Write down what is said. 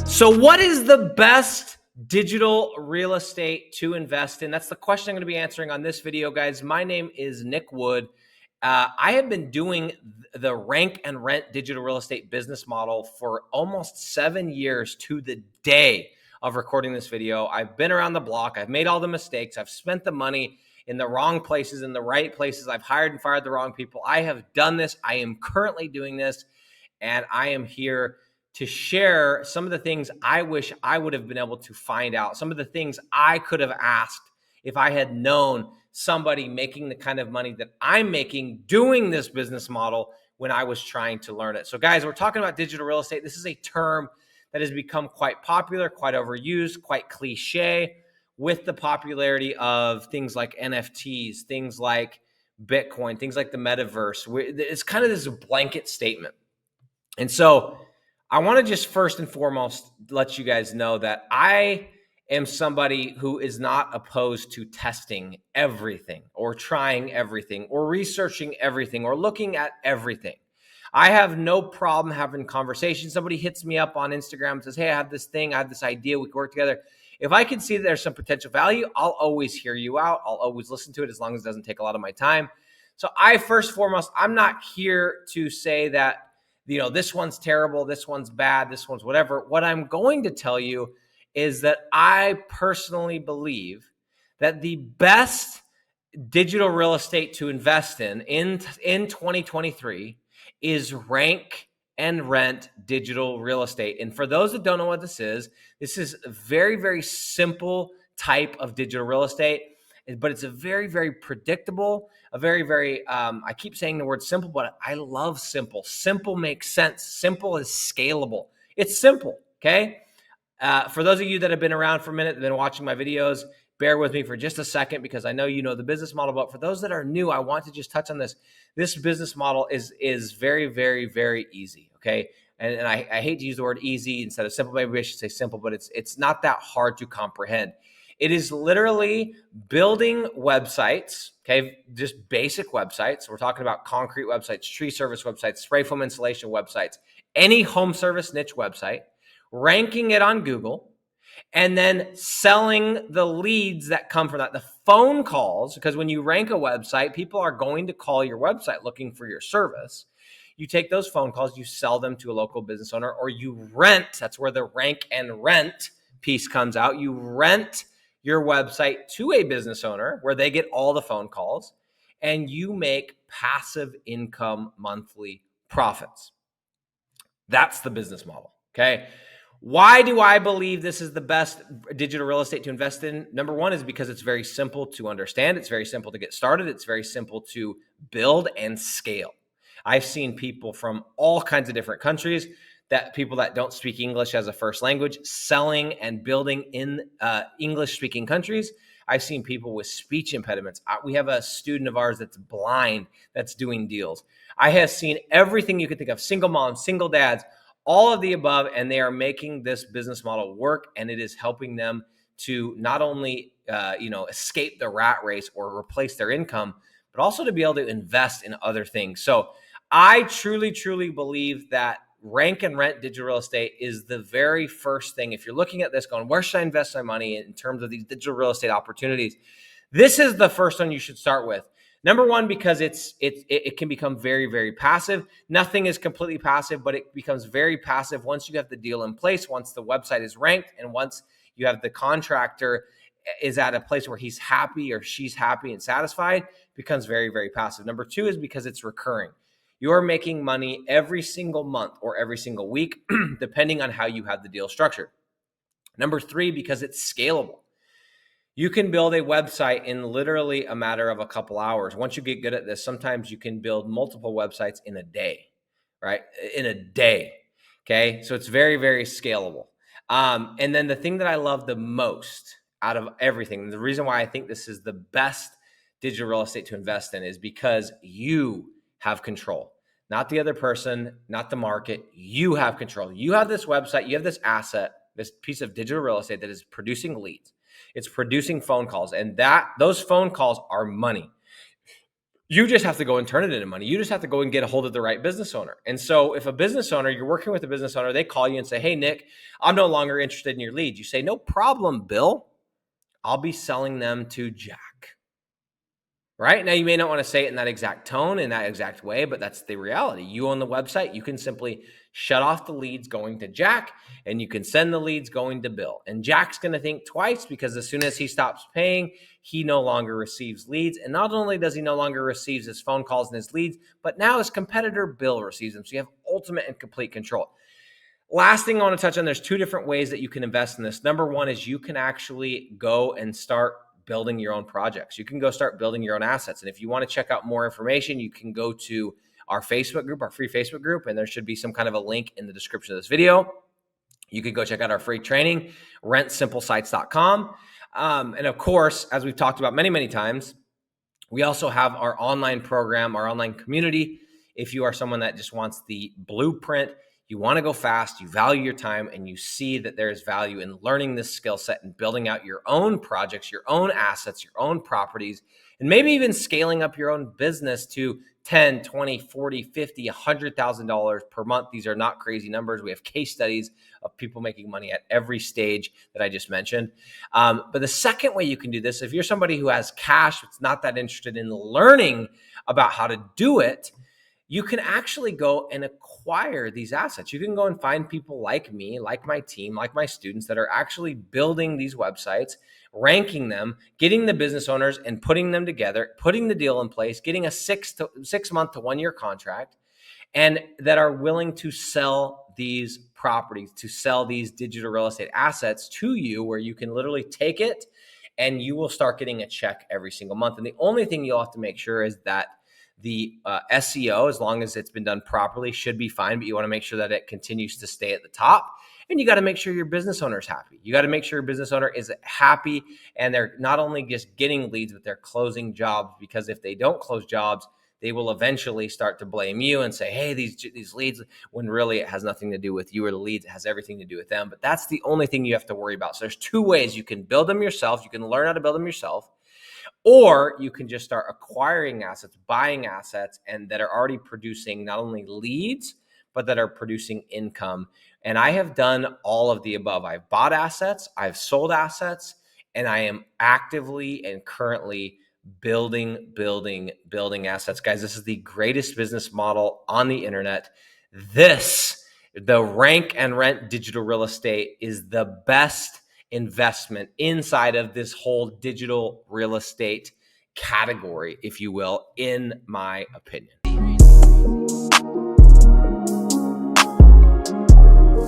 So what is the best digital real estate to invest in? That's the question I'm going to be answering on this video, guys. My name is Nick Wood. I have been doing the rank and rent digital real estate business model for almost 7 years to the day of recording this video. I've been around the block. I've made all the mistakes. I've spent the money in the wrong places, in the right places. I've hired and fired the wrong people. I have done this. I am currently doing this, and I am here to share some of the things I wish I would have been able to find out, some of the things I could have asked if I had known somebody making the kind of money that I'm making doing this business model when I was trying to learn it. So guys, we're talking about digital real estate. This is a term that has become quite popular, quite overused, quite cliche with the popularity of things like NFTs, things like Bitcoin, things like the metaverse. It's kind of this blanket statement. And so I want to just first and foremost let you guys know that I am somebody who is not opposed to testing everything or trying everything or researching everything or looking at everything. I have no problem having conversations. Somebody hits me up on Instagram and says, hey, I have this thing, I have this idea, we can work together. If I can see that there's some potential value, I'll always hear you out. I'll always listen to it as long as it doesn't take a lot of my time. So first and foremost, I'm not here to say that this one's terrible, this one's bad, this one's whatever. What I'm going to tell you is that I personally believe that the best digital real estate to invest in 2023 is rank and rent digital real estate. And for those that don't know what this is a very, very simple type of digital real estate, but it's a very, very predictable, a very, very, I keep saying the word simple, but I love simple. Simple makes sense. Simple is scalable. It's simple, okay? For those of you that have been around for a minute, that have been watching my videos, bear with me for just a second because I know you know the business model, but for those that are new, I want to just touch on this. This business model is very, very, very easy, okay? And I hate to use the word easy instead of simple. Maybe I should say simple, but it's not that hard to comprehend. It is literally building websites, okay, just basic websites. We're talking about concrete websites, tree service websites, spray foam insulation websites, any home service niche website, ranking it on Google, and then selling the leads that come from that, the phone calls, because when you rank a website, people are going to call your website looking for your service. You take those phone calls, you sell them to a local business owner, or you rent. That's where the rank and rent piece comes out. You rent your website to a business owner where they get all the phone calls and you make passive income monthly profits. That's the business model, okay? Why do I believe this is the best digital real estate to invest in? Number one is because it's very simple to understand. It's very simple to get started. It's very simple to build and scale. I've seen people from all kinds of different countries, that people that don't speak English as a first language, selling and building in English-speaking countries. I've seen people with speech impediments. We have a student of ours that's blind that's doing deals. I have seen everything you could think of, single moms, single dads, all of the above, and they are making this business model work, and it is helping them to not only escape the rat race or replace their income, but also to be able to invest in other things. So I truly, truly believe that rank and rent digital real estate is the very first thing. If you're looking at this going, where should I invest my money in terms of these digital real estate opportunities? This is the first one you should start with. Number one, because it can become very, very passive. Nothing is completely passive, but it becomes very passive once you have the deal in place, once the website is ranked, and once you have the contractor is at a place where he's happy or she's happy and satisfied, it becomes very, very passive. Number two is because it's recurring. You're making money every single month or every single week, depending on how you have the deal structured. Number three, because it's scalable. You can build a website in literally a matter of a couple hours. Once you get good at this, sometimes you can build multiple websites in a day, right? In a day, okay? So it's very, very scalable. And then the thing that I love the most out of everything, the reason why I think this is the best digital real estate to invest in is because you have control, not the other person, not the market. You have control. You have this website, you have this asset, this piece of digital real estate that is producing leads. It's producing phone calls, and those phone calls are money. You just have to go and turn it into money. You just have to go and get a hold of the right business owner. And so if a business owner, you're working with a business owner, they call you and say, hey, Nick, I'm no longer interested in your leads. You say, no problem, Bill. I'll be selling them to Jack. Right? Now, you may not want to say it in that exact tone, in that exact way, but that's the reality. You own the website. You can simply shut off the leads going to Jack, and you can send the leads going to Bill. And Jack's going to think twice, because as soon as he stops paying, he no longer receives leads. And not only does he no longer receive his phone calls and his leads, but now his competitor Bill receives them. So you have ultimate and complete control. Last thing I want to touch on, there's two different ways that you can invest in this. Number one is you can actually go and start building your own projects. You can go start building your own assets. And if you want to check out more information, you can go to our Facebook group, our free Facebook group, and there should be some kind of a link in the description of this video. You could go check out our free training, rentsimplesites.com. And of course, as we've talked about many, many times, we also have our online program, our online community. If you are someone that just wants the blueprint, you want to go fast, you value your time, and you see that there's value in learning this skill set and building out your own projects, your own assets, your own properties, and maybe even scaling up your own business to 10, 20, 40, 50, $100,000 per month. These are not crazy numbers. We have case studies of people making money at every stage that I just mentioned. But the second way you can do this, if you're somebody who has cash, that's not that interested in learning about how to do it, you can actually go and acquire these assets. You can go and find people like me, like my team, like my students that are actually building these websites, ranking them, getting the business owners and putting them together, putting the deal in place, getting a 6 month to 1 year contract, and that are willing to sell these properties, to sell these digital real estate assets to you, where you can literally take it and you will start getting a check every single month. And the only thing you'll have to make sure is that the SEO, as long as it's been done properly, should be fine, but you want to make sure that it continues to stay at the top. And you got to make sure your business owner is happy. You got to make sure your business owner is happy and they're not only just getting leads, but they're closing jobs. Because if they don't close jobs, they will eventually start to blame you and say, hey, these leads, when really it has nothing to do with you or the leads. It has everything to do with them. But that's the only thing you have to worry about. So there's two ways you can build them yourself. You can learn how to build them yourself. Or you can just start acquiring assets, buying assets, and that are already producing not only leads, but that are producing income. And I have done all of the above. I've bought assets, I've sold assets, and I am actively and currently building assets. Guys, this is the greatest business model on the internet. The rank and rent digital real estate is the best investment inside of this whole digital real estate category, if you will, in my opinion.